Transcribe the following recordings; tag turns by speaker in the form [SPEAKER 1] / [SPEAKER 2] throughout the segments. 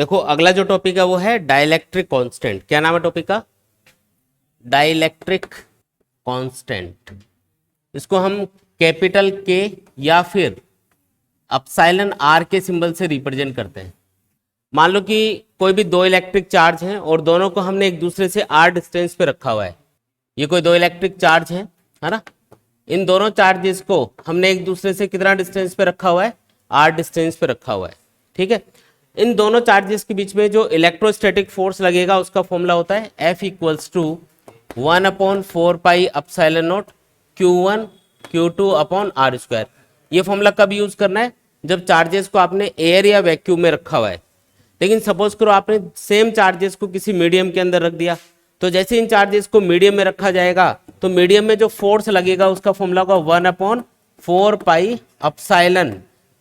[SPEAKER 1] देखो अगला जो टॉपिक है वो है डाइलेक्ट्रिक कांस्टेंट। क्या नाम है टॉपिक का? Dielectric constant. इसको हम कैपिटल के या फिर अपसाइलन आर के सिंबल से रिप्रेजेंट करते हैं। मान लो कि कोई भी दो इलेक्ट्रिक चार्ज हैं और दोनों को हमने एक दूसरे से आर डिस्टेंस पे रखा हुआ है। ये कोई दो इलेक्ट्रिक चार्ज है ना। इन दोनों चार्जेस को हमने एक दूसरे से कितना डिस्टेंस पे रखा हुआ है? आर डिस्टेंस पे रखा हुआ है। ठीक है। इन दोनों चार्जेस के बीच में जो इलेक्ट्रोस्टैटिक फोर्स लगेगा उसका फॉर्मूला होता है F equals to 1/4 pi epsilon naught Q1 Q2 upon R square. ये फॉर्मूला कब यूज करना है? जब चार्जेस को आपने एयर या वैक्यूम में रखा हुआ है। लेकिन सपोज करो आपने सेम चार्जेस को किसी मीडियम के अंदर रख दिया, तो जैसे इन चार्जेस को मीडियम में रखा जाएगा तो मीडियम में जो फोर्स लगेगा उसका फॉर्मूला होगा 1/4 pi epsilon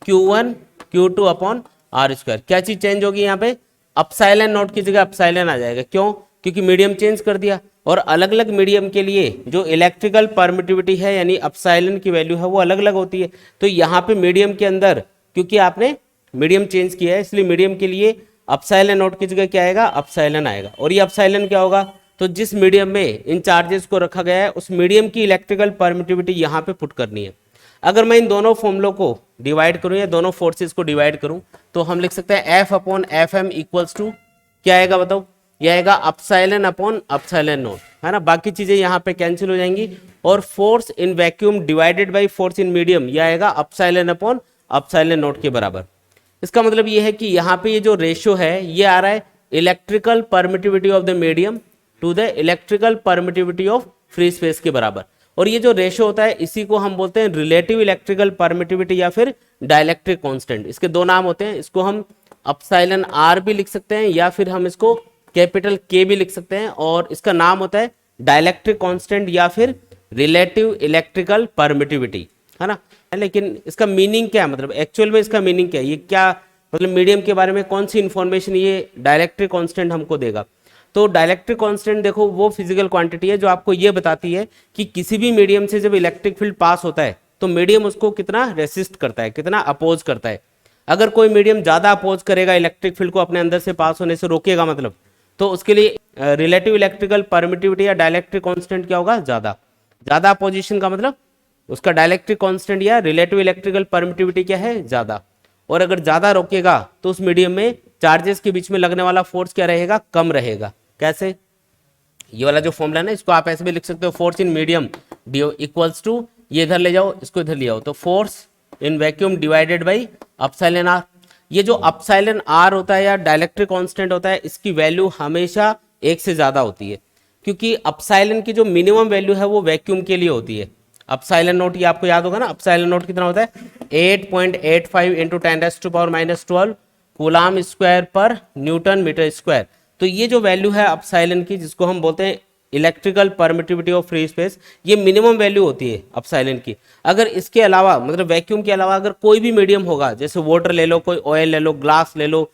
[SPEAKER 1] Q1 Q2 upon R square. क्या चीज चेंज होगी यहाँ पे? अपसाइलन नोट की जगह अपसाइलन आ जाएगा। क्यों? क्योंकि मीडियम चेंज कर दिया और अलग अलग मीडियम के लिए जो इलेक्ट्रिकल परमिटिविटी है यानी अपसाइलन की वैल्यू है वो अलग अलग होती है। तो यहाँ पे मीडियम के अंदर क्योंकि आपने मीडियम चेंज किया है इसलिए मीडियम के लिए अपसाइलन नोट की जगह क्या आएगा? अपसाइलन आएगा। और ये अपसाइलन क्या होगा? तो जिस मीडियम में इन चार्जेस को रखा गया है उस मीडियम की इलेक्ट्रिकल परमिटिविटी यहाँ पे पुट करनी है। अगर मैं इन दोनों फॉर्मूलों को डिवाइड करूं या दोनों फोर्सेस को डिवाइड करूं तो हम लिख सकते हैं F upon F M equals to क्या आएगा बताओ? यह आएगा अपसाइलन अपॉन अपसाइलन नोट, है ना। बाकी चीजें यहाँ पे कैंसिल हो जाएंगी और force in vacuum divided by force in medium यह आएगा अपसाइलन अपॉन अपसाइलन नोट के बराबर। इसका मतलब ये है कि यहाँ पे ये जो रेशियो है ये आ रहा है electrical permittivity of the medium to the electrical permittivity of free space के बराबर। और ये जो रेशियो होता है इसी को हम बोलते हैं रिलेटिव इलेक्ट्रिकल परमिटिविटी या फिर डाइलेक्ट्रिक कांस्टेंट। इसके दो नाम होते हैं। इसको हम अपसाइलन आर भी लिख सकते हैं या फिर हम इसको कैपिटल के भी लिख सकते हैं और इसका नाम होता है डाइलेक्ट्रिक कांस्टेंट या फिर रिलेटिव इलेक्ट्रिकल परमिटिविटी, है ना। लेकिन इसका मीनिंग क्या है? मतलब एक्चुअल में इसका मीनिंग क्या है? ये क्या मतलब मीडियम के बारे में कौन सी इंफॉर्मेशन ये डाइलेक्ट्रिक कांस्टेंट हमको देगा? तो डाइलेक्ट्रिक कांस्टेंट देखो वो फिजिकल क्वांटिटी है जो आपको ये बताती है कि किसी भी मीडियम से जब इलेक्ट्रिक फील्ड पास होता है तो मीडियम उसको कितना रेसिस्ट करता है, कितना अपोज करता है। अगर कोई मीडियम ज्यादा अपोज करेगा इलेक्ट्रिक फील्ड को अपने अंदर से पास होने से रोकेगा मतलब, तो उसके लिए रिलेटिव इलेक्ट्रिकल परमिटिविटी या डाइलेक्ट्रिक कांस्टेंट क्या होगा? ज्यादा। ज्यादा अपोजिशन का मतलब उसका डाइलेक्ट्रिक कांस्टेंट या रिलेटिव इलेक्ट्रिकल परमिटिविटी क्या है? ज्यादा। और अगर ज्यादा रोकेगा तो उस मीडियम में चार्जेस के बीच में लगने वाला फोर्स क्या रहेगा? कम रहेगा। कैसे? ये वाला जो फॉर्मूला है ना इसको आप ऐसे भी लिख सकते हो, force in medium equals to, ये इधर ले जाओ इसको इधर ले आओ, तो force in vacuum divided by epsilon R. ये जो अपसाइलन आर होता है या डाइलेक्ट्रिक कांस्टेंट होता है इसकी वैल्यू हमेशा एक से ज्यादा होती है क्योंकि अपसाइलन की जो मिनिमम वैल्यू है वो वैक्यूम के लिए होती है। अपसाइलन नोट ये आपको याद होगा ना, अपसाइलन नोट कितना होता है? 8.85 इंटू 10⁻⁻12 कूलाम स्क्वायर पर न्यूटन मीटर स्क्वायर। तो ये जो वैल्यू है अपसाइलन की जिसको हम बोलते हैं electrical permittivity of free space, ये मिनिमम वैल्यू होती है अपसाइलन की। अगर इसके अलावा मतलब वैक्यूम के अलावा अगर कोई भी मीडियम होगा, जैसे वाटर ले लो, कोई ऑयल ले लो, ग्लास ले लो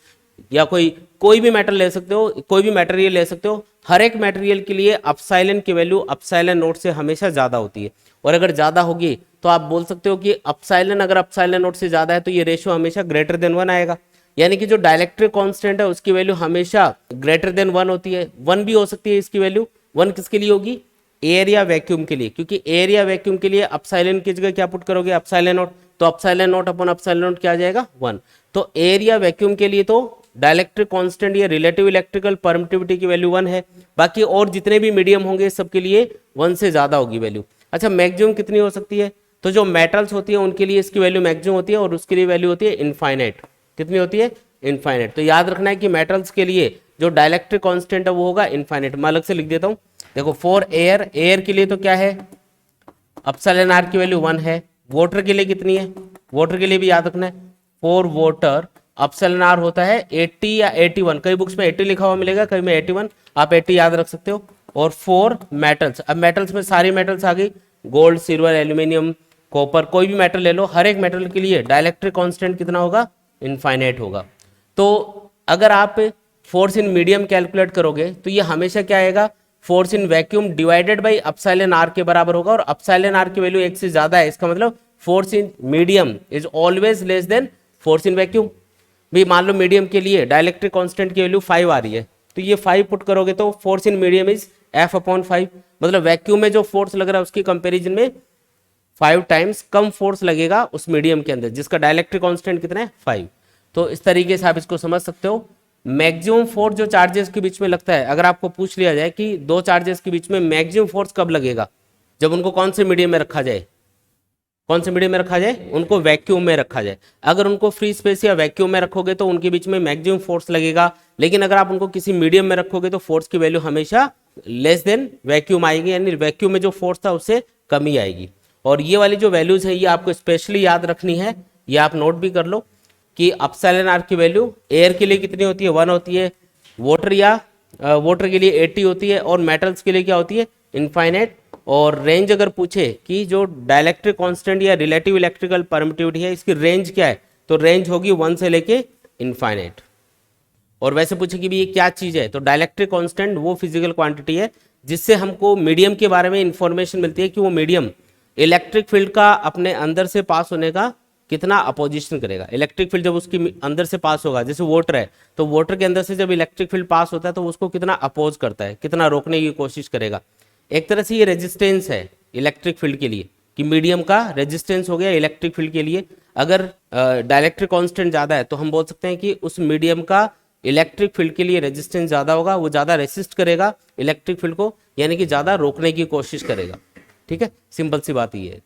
[SPEAKER 1] या कोई भी मेटल ले सकते हो, कोई भी मटेरियल ले सकते हो, हर एक मटेरियल के लिए अपसाइलन की वैल्यू अपसाइलन नोट से हमेशा ज्यादा होती है। और अगर ज्यादा होगी तो आप बोल सकते हो कि अपसाइलन अगर अपसाइलन नोट से ज्यादा है तो ये रेशियो हमेशा ग्रेटर देन 1 आएगा। यानी कि जो डाइलेक्ट्रिक कांस्टेंट है उसकी वैल्यू हमेशा ग्रेटर देन 1 होती है। 1 भी हो सकती है इसकी वैल्यू। 1 किसके लिए होगी? एयर या वैक्यूम के लिए, क्योंकि एयर या वैक्यूम के लिए अपसाइलन की जगह क्या पुट करोगे? Epsilon nought. तो epsilon nought upon epsilon nought क्या आ जाएगा? 1। तो एयर या वैक्यूम के लिए तो डाइलेक्ट्रिक कांस्टेंट या रिलेटिव इलेक्ट्रिकल परमिटिविटी की वैल्यू 1 है। बाकी और जितने भी मीडियम होंगे सबके लिए 1 से ज्यादा होगी वैल्यू। अच्छा, मैक्सिमम कितनी हो सकती है? तो जो मेटल्स होती है उनके लिए इसकी वैल्यू मैक्सिमम होती है और उसके लिए वैल्यू होती है इनफाइनाइट। कितनी होती है? इनफाइनाइट। तो याद रखना है कि मेटल्स के लिए जो डाइलेक्ट्रिक कांस्टेंट है वो होगा इनफाइनाइट। मैं अलग से लिख देता हूं, देखो फॉर एयर, एयर के लिए तो क्या है? अपसाइलन आर की वैल्यू 1 है। वाटर के लिए कितनी है? वाटर के लिए भी याद रखना है, फॉर वाटर अपसाइलन आर होता है 80 या 81। कई बुक्स में 80 लिखा हुआ मिलेगा, कई में 81, आप 80 याद रख सकते हो। और फॉर मेटल्स, अब मेटल्स में सारी मेटल्स आ गई, गोल्ड, सिल्वर, एल्यूमिनियम, कॉपर, कोई भी मेटल ले लो, हर एक मेटल के लिए डाइलेक्ट्रिक कांस्टेंट कितना होगा? इनफाइनाइट होगा। तो अगर आप फोर्स इन मीडियम कैलकुलेट करोगे तो ये हमेशा क्या आएगा? Force in vacuum divided by epsilon R के बराबर होगा और अपसाइलन आर की वैल्यू 1 से ज्यादा है। इसका मतलब force in medium is always less than force in vacuum. भी मान लो मीडियम के लिए डाइलेक्ट्रिक कांस्टेंट की वैल्यू 5 आ रही है, तो ये 5 पुट करोगे तो force in medium is F/5, मतलब वैक्यूम में जो फोर्स लग रहा है उसकी कंपैरिजन में 5 टाइम्स कम फोर्स लगेगा उस मीडियम के अंदर जिसका डाइलेक्ट्रिक कांस्टेंट कितना है 5। तो इस तरीके से आप इसको समझ सकते हो। मैक्सिमम फोर्स जो चार्जेस के बीच में लगता है, अगर आपको पूछ लिया जाए कि दो चार्जेस के बीच में मैक्सिमम फोर्स कब लगेगा, जब उनको कौन से मीडियम में रखा जाए, कौन से मीडियम में रखा जाए, उनको वैक्यूम में रखा जाए। अगर उनको फ्री स्पेस या वैक्यूम में रखोगे तो उनके बीच में मैक्सिमम फोर्स लगेगा, लेकिन अगर आप उनको किसी मीडियम में रखोगे तो फोर्स की वैल्यू हमेशा लेस देन वैक्यूम आएगी, यानी वैक्यूम में जो फोर्स था उससे कम ही आएगी। और ये वाली जो वैल्यूज है ये आपको स्पेशली याद रखनी है, ये आप नोट भी कर लो कि एप्सिलॉन आर की वैल्यू एयर के लिए कितनी होती है, 1 होती है, वाटर के लिए 80 होती है, और मेटल्स के लिए क्या होती है, इनफाइनाइट। और रेंज अगर पूछे कि जो डाइलेक्ट्रिक कांस्टेंट या रिलेटिव इलेक्ट्रिकल परमिटिविटी है इसकी रेंज क्या है, तो रेंज होगी 1 से लेके इनफाइनाइट। और वैसे पूछे कि भी ये क्या चीज़ है, तो डाइलेक्ट्रिक कांस्टेंट वो फिजिकल क्वांटिटी है जिससे हमको मीडियम के बारे में इंफॉर्मेशन मिलती है कि वो मीडियम इलेक्ट्रिक फील्ड का अपने अंदर से पास होने का कितना अपोजिशन करेगा। इलेक्ट्रिक फील्ड जब उसकी अंदर से पास होगा, जैसे वाटर है तो वाटर के अंदर से जब इलेक्ट्रिक फील्ड पास होता है तो उसको कितना अपोज करता है, कितना रोकने की कोशिश करेगा। एक तरह से ये रेजिस्टेंस है इलेक्ट्रिक फील्ड के लिए, कि मीडियम का रेजिस्टेंस हो गया इलेक्ट्रिक फील्ड के लिए। अगर डाइलेक्ट्रिक कांस्टेंट ज़्यादा है तो हम बोल सकते हैं कि उस मीडियम का इलेक्ट्रिक फील्ड के लिए रेजिस्टेंस ज़्यादा होगा, वो ज़्यादा रेसिस्ट करेगा इलेक्ट्रिक फील्ड को, यानी कि ज़्यादा रोकने की कोशिश करेगा। ठीक है, सिंपल सी बात ये है।